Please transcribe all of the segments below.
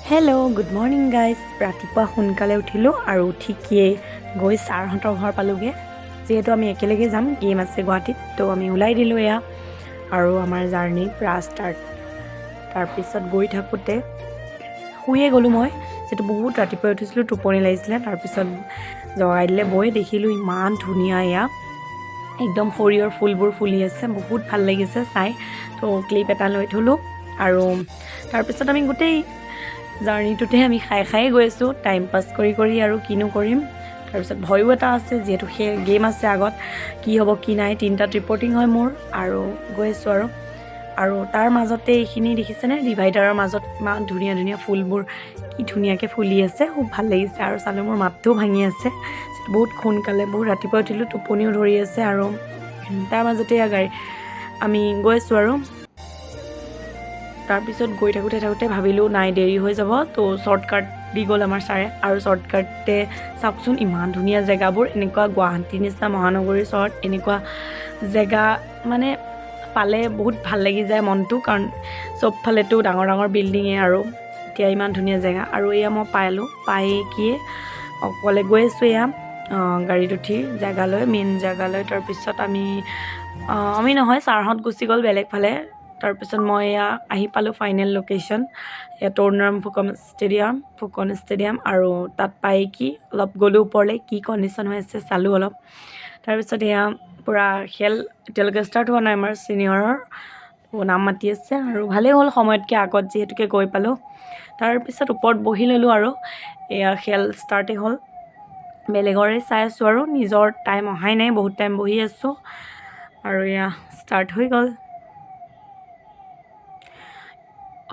Hello' good morning guys. ৰাতিপুৱা সোনকালে উঠিলোঁ আৰু উঠিকিয়ে গৈ ছাৰহঁতৰ ঘৰ পালোঁগৈ। যিহেতু আমি একেলগে যাম, গেম আছে গুৱাহাটীত, তো আমি ওলাই দিলোঁ এয়া আৰু আমাৰ জাৰ্ণি পুৰা ষ্টাৰ্ট। তাৰপিছত গৈ থাকোঁতে শুয়ে গ'লোঁ মই, যিহেতু বহুত ৰাতিপুৱাই উঠিছিলোঁ, টোপনি লাগিছিলে। তাৰপিছত জগাই দিলে বৈ, দেখিলোঁ ইমান ধুনীয়া এয়া একদম সৰিয়হৰ ফুলবোৰ ফুলি আছে, বহুত ভাল লাগিছে চাই। তো ক্লিপ এটা লৈ থ'লোঁ আৰু তাৰপিছত আমি গোটেই জাৰ্ণিটোতে আমি খাই গৈ আছোঁ, টাইম পাছ কৰি আৰু কিনো কৰিম। তাৰপিছত ভয়ো এটা আছে, যিহেতু সেই গেম আছে আগত, কি হ'ব কি নাই। 3টাত ৰিপৰ্টিং হয় মোৰ আৰু গৈ আছোঁ আৰু তাৰ মাজতে এইখিনি দেখিছেনে, ডিভাইডাৰৰ মাজত ইমান ধুনীয়া ধুনীয়া ফুলবোৰ কি ধুনীয়াকৈ ফুলি আছে, খুব ভাল লাগিছে। আৰু চালোঁ মোৰ মাতটোও ভাঙি আছে, বহুত সোনকালে, বহুত ৰাতিপুৱা উঠিলোঁ, টোপনিও ধৰি আছে। আৰু তাৰ মাজতে আমি গৈ আছোঁ আৰু তাৰপিছত গৈ থাকোঁতে ভাবিলোঁ নাই দেৰি হৈ যাব, তো শ্বৰ্টকাট দি গ'ল আমাৰ ছাৰে। আৰু শ্বৰ্টকাটে চাওকচোন ইমান ধুনীয়া জেগাবোৰ, এনেকুৱা গুৱাহাটীৰ নিচিনা মহানগৰীৰ চহৰত এনেকুৱা জেগা মানে পালে বহুত ভাল লাগি যায় মনটো, কাৰণ চবফালেতো ডাঙৰ ডাঙৰ বিল্ডিঙে আৰু এতিয়া ইমান ধুনীয়া জেগা। আৰু এয়া মই পাই কি অকলে গৈ আছোঁ এয়া গাড়ীত উঠি জেগালৈ, মেইন জেগালৈ। তাৰপিছত আমি নহয়, ছাৰহঁত গুচি গ'ল বেলেগ ফালে। তাৰপিছত মই এয়া আহি পালোঁ final location, Tarunram Phukan stadium. আৰু তাত পাই অলপ গ'লোঁ ওপৰলৈ, কি কণ্ডিশ্যন হৈ আছে চালোঁ অলপ। তাৰপিছত এয়া পূৰা খেল এতিয়ালৈকে ষ্টাৰ্ট হোৱা নাই, আমাৰ ছিনিয়ৰৰ নাম মাতি আছে আৰু ভালেই হ'ল সময়তকৈ আগত যিহেতুকে গৈ পালোঁ। তাৰপিছত ওপৰত বহি ল'লোঁ আৰু এয়া খেল ষ্টাৰ্টেই হ'ল। বেলেগৰে চাই আছোঁ আৰু নিজৰ টাইম অহাই নাই, বহুত টাইম বহি আছোঁ আৰু এয়া ষ্টাৰ্ট হৈ গ'ল।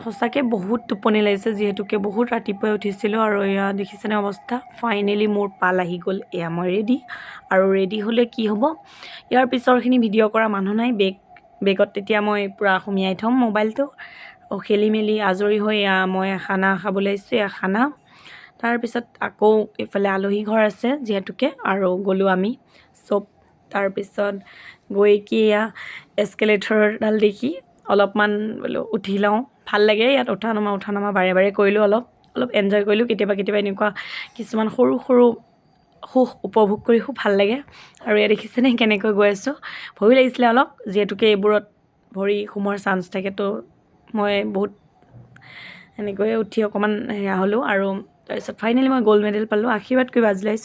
সঁচাকৈ বহুত টোপনি লাগিছে, যিহেতুকে বহুত ৰাতিপুৱাই উঠিছিলোঁ। আৰু এয়া দেখিছেনে অৱস্থা, ফাইনেলি মোৰ পাল আহি গ'ল। এয়া মই ৰেডি, আৰু ৰেডি হ'লে কি হ'ব, ইয়াৰ পিছৰখিনি ভিডিঅ' কৰা মানুহ নাই। বেগত তেতিয়া মই পূৰা সুমিয়াই থ'ম মোবাইলটো। খেলি মেলি আজৰি হৈ এয়া মই খানা খাবলৈ আহিছোঁ, এয়া খানা। তাৰপিছত আকৌ এইফালে আলহী ঘৰ আছে যিহেতুকে, আৰু গ'লোঁ আমি চব। তাৰপিছত গৈ এয়া এস্কেলেটৰডাল দেখি অলপমান বোলো উঠি লওঁ, ভাল লাগে ইয়াত উঠা নমা বাৰে কৰিলোঁ, অলপ এনজয় কৰিলোঁ। কেতিয়াবা এনেকুৱা কিছুমান সৰু সুখ উপভোগ কৰি খুব ভাল লাগে। আৰু এয়া দেখিছেনে কেনেকৈ গৈ আছোঁ, ভয়ো লাগিছিলে অলপ, যিহেতুকে এইবোৰত ভৰি সোমোৱাৰ চান্স থাকে। তো মই বহুত এনেকৈয়ে উঠি অকণমান হ'লোঁ। আৰু তাৰপিছত ফাইনেলি মই গ'ল্ড মেডেল পালোঁ, আশীৰ্বাদ কৰি বাজিলাইছোঁ।